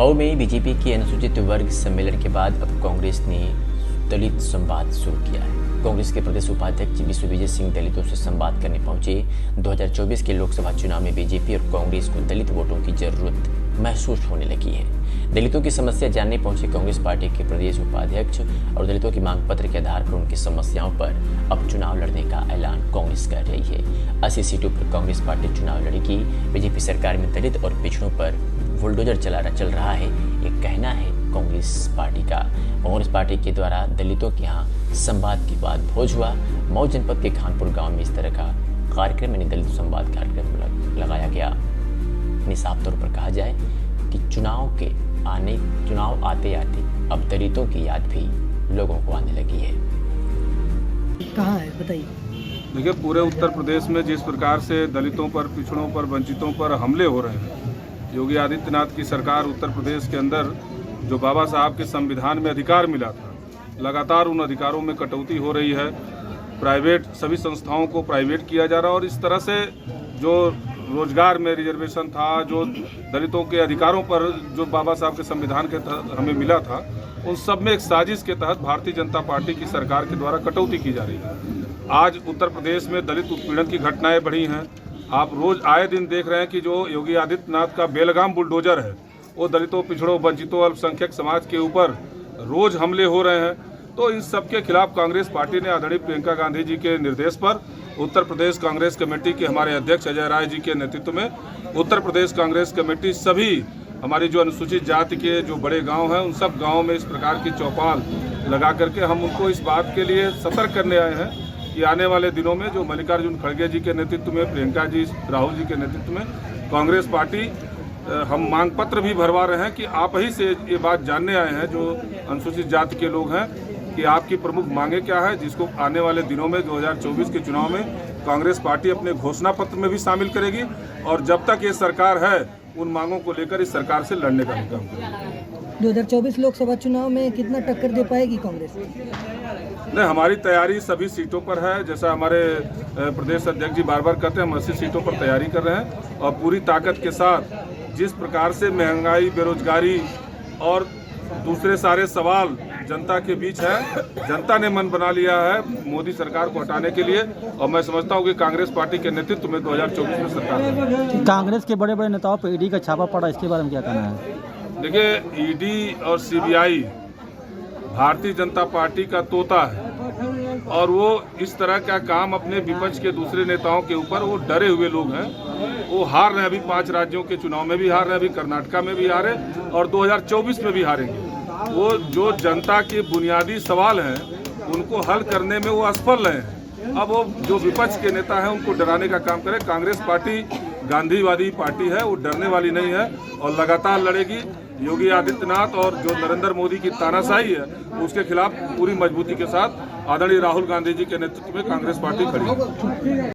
मऊ में बीजेपी के अनुसूचित वर्ग सम्मेलन के बाद अब कांग्रेस ने दलित संवाद शुरू किया है। कांग्रेस के प्रदेश उपाध्यक्ष विश्व विजय सिंह दलितों से संवाद करने पहुंचे। 2024 के लोकसभा चुनाव में बीजेपी और कांग्रेस को दलित वोटों की जरूरत महसूस होने लगी है। दलितों की समस्या जानने पहुंचे कांग्रेस पार्टी के प्रदेश उपाध्यक्ष और दलितों की मांग पत्र के आधार पर उनकी समस्याओं पर अब चुनाव लड़ने का ऐलान कांग्रेस कर रही है। 80 सीटों पर कांग्रेस पार्टी चुनाव लड़ेगी। बीजेपी सरकार में दलित और पिछड़ों पर बुलडोजर चल रहा है, ये कहना है कांग्रेस पार्टी का। कांग्रेस पार्टी के द्वारा दलितों के यहाँ संवाद के बाद भोज हुआ। मऊ जनपद के खानपुर गांव में इस तरह का कार्यक्रम यानी दलित संवाद कार्यक्रम लगाया गया। साफ तौर पर कहा जाए कि चुनाव आते आते अब दलितों की याद भी लोगों को आने लगी है। कहाँ है बताइए। देखिए, पूरे उत्तर प्रदेश में जिस प्रकार से दलितों पर, पिछड़ों पर, वंचितों पर हमले हो रहे हैं, योगी आदित्यनाथ की सरकार उत्तर प्रदेश के अंदर जो बाबा साहब के संविधान में अधिकार मिला था, लगातार उन अधिकारों में कटौती हो रही है। प्राइवेट सभी संस्थाओं को प्राइवेट किया जा रहा है और इस तरह से जो रोजगार में रिजर्वेशन था, जो दलितों के अधिकारों पर जो बाबा साहब के संविधान के तहत हमें मिला था, उन सब में एक साजिश के तहत भारतीय जनता पार्टी की सरकार के द्वारा कटौती की जा रही है। आज उत्तर प्रदेश में दलित उत्पीड़न की घटनाएं बढ़ी हैं। आप रोज आए दिन देख रहे हैं कि जो योगी आदित्यनाथ का बेलगाम बुलडोजर है वो दलितों, पिछड़ों, वंचितों, अल्पसंख्यक समाज के ऊपर रोज हमले हो रहे हैं। तो इन सब के खिलाफ कांग्रेस पार्टी ने आदरणीय प्रियंका गांधी जी के निर्देश पर उत्तर प्रदेश कांग्रेस कमेटी के हमारे अध्यक्ष अजय राय जी के नेतृत्व में उत्तर प्रदेश कांग्रेस कमेटी सभी हमारी जो अनुसूचित जाति के जो बड़े गांव हैं उन सब गांवों में इस प्रकार की चौपाल लगा करके हम उनको इस बात के लिए सतर्क करने आए हैं कि आने वाले दिनों में जो मल्लिकार्जुन खड़गे जी के नेतृत्व में, प्रियंका जी, राहुल जी के नेतृत्व में कांग्रेस पार्टी हम मांग पत्र भी भरवा रहे हैं कि आप ही से ये बात जानने आए हैं जो अनुसूचित जाति के लोग हैं कि आपकी प्रमुख मांगे क्या है, जिसको आने वाले दिनों में 2024 के चुनाव में कांग्रेस पार्टी अपने घोषणा पत्र में भी शामिल करेगी और जब तक ये सरकार है उन मांगों को लेकर इस सरकार से लड़ने का भी काम करेगी। 2024 लोकसभा चुनाव में कितना टक्कर दे पाएगी कांग्रेस? नहीं, हमारी तैयारी सभी सीटों पर है। जैसा हमारे प्रदेश अध्यक्ष जी बार बार कहते हैं, हम 80 सीटों पर तैयारी कर रहे हैं और पूरी ताकत के साथ जिस प्रकार से महंगाई, बेरोजगारी और दूसरे सारे सवाल जनता के बीच है, जनता ने मन बना लिया है मोदी सरकार को हटाने के लिए और मैं समझता हूँ कि कांग्रेस पार्टी के नेतृत्व में 2024 में सरकार है। कांग्रेस के बड़े बड़े नेताओं पर ईडी का छापा पड़ा, इसके बारे में क्या कहना है? देखिए, ईडी और सीबीआई भारतीय जनता पार्टी का तोता है और वो इस तरह का काम अपने विपक्ष के दूसरे नेताओं के ऊपर, वो डरे हुए लोग हैं। वो हार रहे हैं, अभी 5 राज्यों के चुनाव में भी हार रहे हैं, अभी कर्नाटका में भी हारे और 2024 में भी हारेंगे। वो जो जनता के बुनियादी सवाल हैं उनको हल करने में वो असफल रहे हैं। अब वो जो विपक्ष के नेता हैं उनको डराने का काम करें। कांग्रेस पार्टी गांधीवादी पार्टी है, वो डरने वाली नहीं है और लगातार लड़ेगी। योगी आदित्यनाथ और जो नरेंद्र मोदी की तानाशाही है उसके खिलाफ पूरी मजबूती के साथ आदरणीय राहुल गांधी जी के नेतृत्व में कांग्रेस पार्टी खड़ी है।